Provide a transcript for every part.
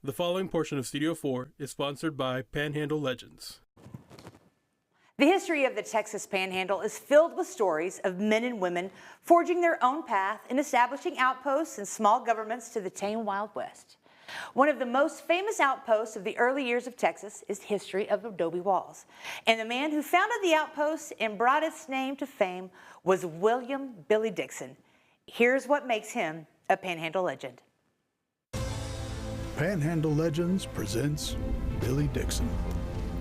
The following portion of Studio 4 is sponsored by Panhandle Legends. The history of the Texas Panhandle is filled with stories of men and women forging their own path and establishing outposts and small governments to the tame Wild West. One of the most famous outposts of the early years of Texas is the history of adobe walls. And the man who founded the outpost and brought its name to fame was William Billy Dixon. Here's what makes him a Panhandle legend. Panhandle Legends presents Billy Dixon.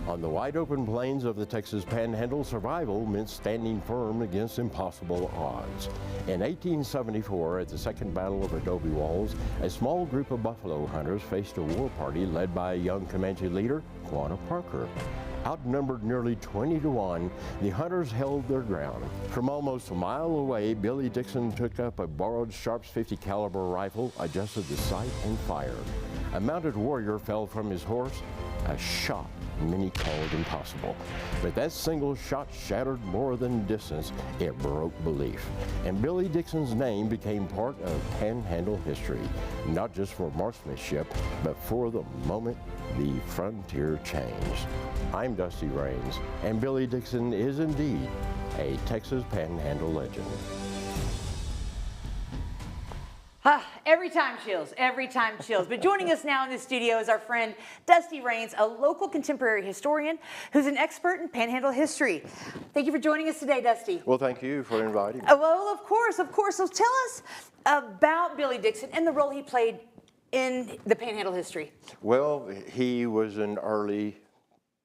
On the wide open plains of the Texas Panhandle, survival meant standing firm against impossible odds. In 1874, at the Second Battle of Adobe Walls, a small group of buffalo hunters faced a war party led by a young Comanche leader, Quanah Parker. Outnumbered nearly 20 to 1, the hunters held their ground. From almost a mile away, Billy Dixon took up a borrowed Sharps 50 caliber rifle, adjusted the sight, and fired. A mounted warrior fell from his horse, a shot many called impossible. But that single shot shattered more than distance, it broke belief. And Billy Dixon's name became part of Panhandle history, not just for marksmanship, but for the moment the frontier changed. I'm Dusty Raines, and Billy Dixon is indeed a Texas Panhandle legend. Every time chills. But joining us now in the studio is our friend Dusty Raines, a local contemporary historian who's an expert in Panhandle history. Thank you for joining us today, Dusty. Well, thank you for inviting me. Well, of course. So tell us about Billy Dixon and the role he played in the Panhandle history. Well, he was an early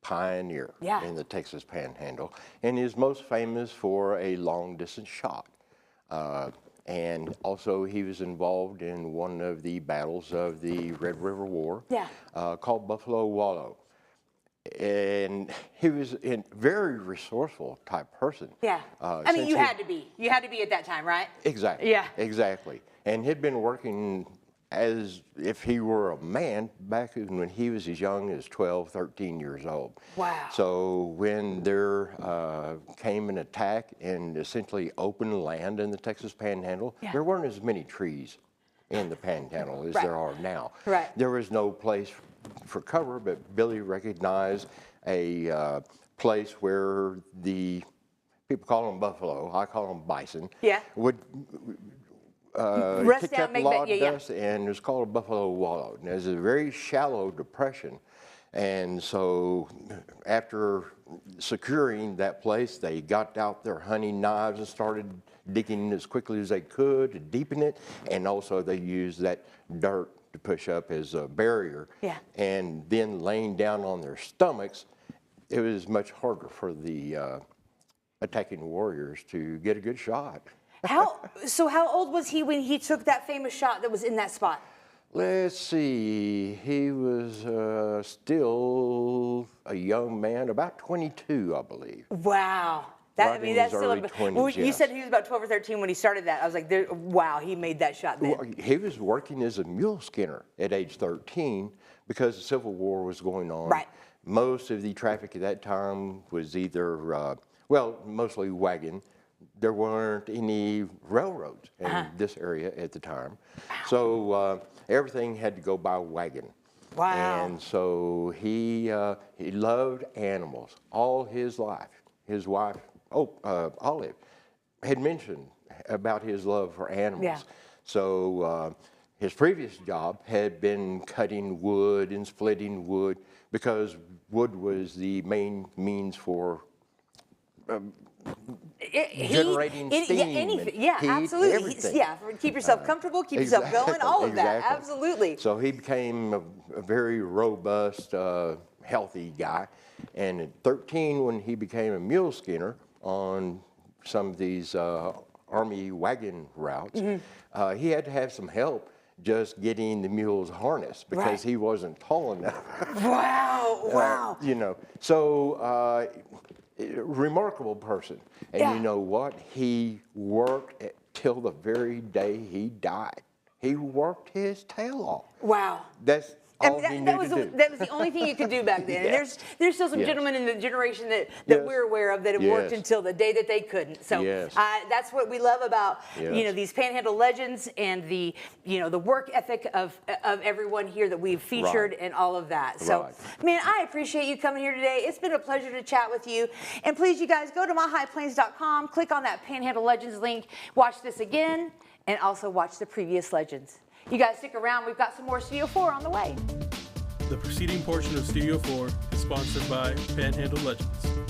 pioneer Yeah. in the Texas Panhandle, and is most famous for a long-distance shot. And also he was involved in one of the battles of the Red River War, Yeah. called Buffalo Wallow. And he was a very resourceful type person. Yeah. I mean, you had to be. You had to be at that time, right? Exactly. Yeah. Exactly. And he'd been working as if he were a man back when he was as young as 12, 13 years old. Wow. So when there came an attack in essentially open land in the Texas Panhandle, Yeah. there weren't as many trees in the Panhandle as Right. there are now. Right. There was no place for cover, but Billy recognized a place where the people call them buffalo, I call them bison, Yeah. would Rest kicked down, up make a that- lot of yeah. dust, and it was called a Buffalo Wallow. And there's a very shallow depression. And so after securing that place, they got out their hunting knives and started digging as quickly as they could to deepen it. And also they used that dirt to push up as a barrier. Yeah. And then laying down on their stomachs, it was much harder for the attacking warriors to get a good shot. How old was he when he took that famous shot that was in that spot? Let's see, he was still a young man, about 22, I believe. Wow. Right in That's his still early 20s, well, you yes. said he was about 12 or 13 when he started that. I was like, wow, he made that shot then. Well, he was working as a mule skinner at age 13 because the Civil War was going on. Right. Most of the traffic at that time was either, mostly wagon. There weren't any railroads in this area at the time. So everything had to go by wagon. Wow. And so he loved animals all his life. His wife, Olive, had mentioned about his love for animals. Yeah. So his previous job had been cutting wood and splitting wood because wood was the main means for generating steam, anything. and Yeah, heat, absolutely. everything. Keep yourself comfortable, keep yourself going, all of that. Exactly. Absolutely. So he became a very robust, healthy guy. And at 13, when he became a mule skinner on some of these Army wagon routes, he had to have some help just getting the mules harnessed because Right. he wasn't tall enough. Wow. So remarkable person. And Yeah. you know what? He worked till the very day he died. He worked his tail off. Wow. That's all he knew to do. That was the only thing you could do back then. Yes. And there's still some Yes. gentlemen in the generation that Yes. we're aware of that have worked Yes. until the day that they couldn't. So Yes. that's what we love about Yes. these Panhandle legends and the the work ethic of everyone here that we've featured Right. and all of that. So Right. man, I appreciate you coming here today. It's been a pleasure to chat with you. And please, you guys, go to myhighplains.com, click on that Panhandle Legends link, watch this again, and also watch the previous legends. You guys stick around. We've got some more Studio 4 on the way. The preceding portion of Studio 4 is sponsored by Panhandle Legends.